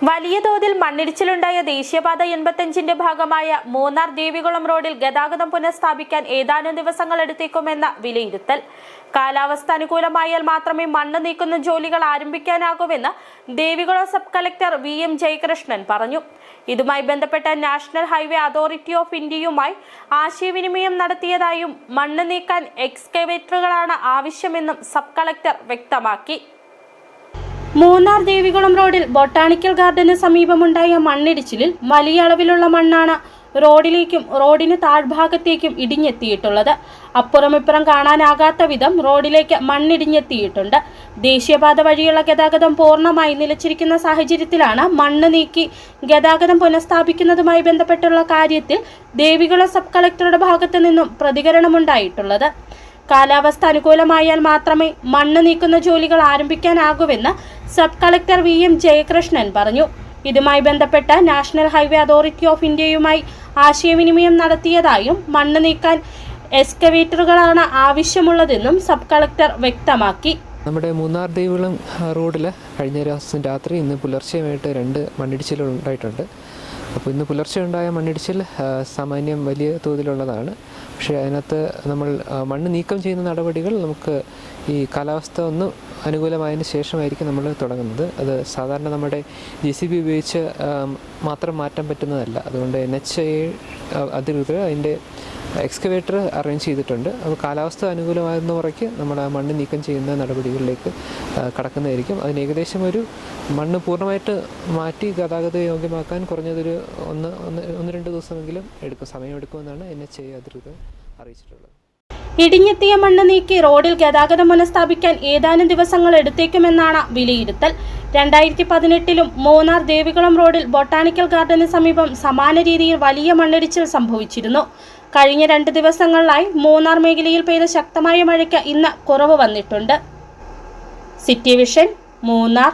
വലിയ തോതിൽ മണ്ണിടിച്ചിലുണ്ടായ ദേശീയപാത 85ന്റെ ഭാഗമായ മൂന്നാർ ദേവികുളം റോഡിൽ ഗതാഗതം പുനഃസ്ഥാപിക്കാൻ ഏതാനും ദിവസങ്ങൾ എടുത്തേക്കുമെന്ന വിലയിരുത്തൽ. കാലാവസ്ഥ അനുകൂലമായാൽ മാത്രമേ മണ്ണ് നീക്കുന്ന ജോലികൾ ആരംഭിക്കാനാകൂവെന്ന് Devikulam sub collector VM Jayakrishnan പറഞ്ഞു. ഇതുമായി ബന്ധപ്പെട്ട നാഷണൽ ഹൈവേ അതോറിറ്റി ഓഫ് ഇന്ത്യയുമായി ആശയവിനിമയം നടത്തിയതായും മണ്ണ് നീക്കാൻ എക്സ്കവേറ്ററുകളാണ് ആവശ്യമെന്നും സബ് കളക്ടർ വ്യക്തമാക്കി. മൂന്നാർ ദേവികുളം റോഡിൽ ബൊട്ടാണിക്കൽ ഗാർഡന് സമീപമുണ്ടായ മണ്ണിടിച്ചിലിൽ വലിയ അളവിലുള്ള മണ്ണാണ് റോഡിലേക്കും റോഡിന് താഴ്ഭാഗത്തേക്കും ഇടിഞ്ഞെത്തിയിട്ടുള്ളത്. അപ്പുറമിപ്പുറം കാണാനാകാത്ത വിധം റോഡിലേക്ക് മണ്ണിടിഞ്ഞെത്തിയിട്ടുണ്ട്. ദേശീയപാത വഴിയുള്ള ഗതാഗതം പൂർണ്ണമായി നിലച്ചിരിക്കുന്ന സാഹചര്യത്തിലാണ് മണ്ണ് നീക്കി ഗതാഗതം പുനഃസ്ഥാപിക്കുന്നതുമായി ബന്ധപ്പെട്ടുള്ള കാര്യത്തിൽ ദേവികുളം സബ് കളക്ടറുടെ ഭാഗത്തു നിന്നും പ്രതികരണമുണ്ടായിട്ടുള്ളത്. കാലാവസ്ഥ അനുകൂലമായാൽ മാത്രമേ മണ്ണ് നീക്കുന്ന ജോലികൾ ആരംഭിക്കാനാകൂവെന്ന് സബ് കളക്ടർ VM ജയകൃഷ്ണൻ പറഞ്ഞു. ഇതുമായി ബന്ധപ്പെട്ട നാഷണൽ ഹൈവേ അതോറിറ്റി ഓഫ് ഇന്ത്യയുമായി ആശയവിനിമയം നടത്തിയതായും മണ്ണ് നീക്കാൻ എക്സ്കവേറ്ററുകളാണ് ആവശ്യമുള്ളതെന്നും സബ് കളക്ടർ വ്യക്തമാക്കി. നമ്മുടെ മൂന്നാർ ദേവികുളം റോഡിൽ കഴിഞ്ഞ ദിവസം രാത്രി ഇന്ന് പുലർച്ചെയുമായിട്ട് 2 മണ്ണിടിച്ചിലുകൾ ഉണ്ടായിട്ടുണ്ട്. അപ്പോൾ ഇന്ന് പുലർച്ചെ ഉണ്ടായ മണ്ണിടിച്ചിൽ സാമാന്യം വലിയ തോതിലുള്ളതാണ്. പക്ഷേ അതിനകത്ത് നമ്മൾ മണ്ണ് നീക്കം ചെയ്യുന്ന നടപടികൾ നമുക്ക് ഈ കാലാവസ്ഥ ഒന്ന് അനുകൂലമായതിന് ശേഷമായിരിക്കും നമ്മൾ തുടങ്ങുന്നത്. അത് സാധാരണ നമ്മുടെ JCB ഉപയോഗിച്ച് മാത്രം മാറ്റാൻ പറ്റുന്നതല്ല. അതുകൊണ്ട് NHAI അധികൃതർ അതിൻ്റെ എക്സ്കവേറ്റർ അറേഞ്ച് ചെയ്തിട്ടുണ്ട്. അപ്പോൾ കാലാവസ്ഥ അനുകൂലമാകുന്ന മുറയ്ക്ക് നമ്മൾ ആ മണ്ണ് നീക്കം ചെയ്യുന്ന നടപടികളിലേക്ക് കടക്കുന്നതായിരിക്കും. അതിന് ഏകദേശം ഒരു മണ്ണ് പൂർണ്ണമായിട്ട് മാറ്റി ഗതാഗത യോഗ്യമാക്കാൻ കുറഞ്ഞതൊരു 1-2 ദിവസമെങ്കിലും സമയമെടുക്കുമെന്നാണ് NHAI അധികൃതർ അറിയിച്ചിട്ടുള്ളത്. ഇടിഞ്ഞെത്തിയ മണ്ണ് നീക്കി റോഡിൽ ഗതാഗതം പുനഃസ്ഥാപിക്കാൻ ഏതാനും ദിവസങ്ങൾ എടുത്തേക്കുമെന്നാണ് വിലയിരുത്തൽ. 2018 മൂന്നാർ ദേവികുളം റോഡിൽ ബൊട്ടാണിക്കൽ ഗാർഡന് സമീപം സമാന രീതിയിൽ വലിയ മണ്ണിടിച്ചിൽ സംഭവിച്ചിരുന്നു. കഴിഞ്ഞ 2 ദിവസങ്ങളിലായി മൂന്നാർ മേഖലയിൽ പെയ്ത ശക്തമായ മഴയ്ക്ക് ഇന്ന് കുറവ് വന്നിട്ടുണ്ട്. City vision, Munnar.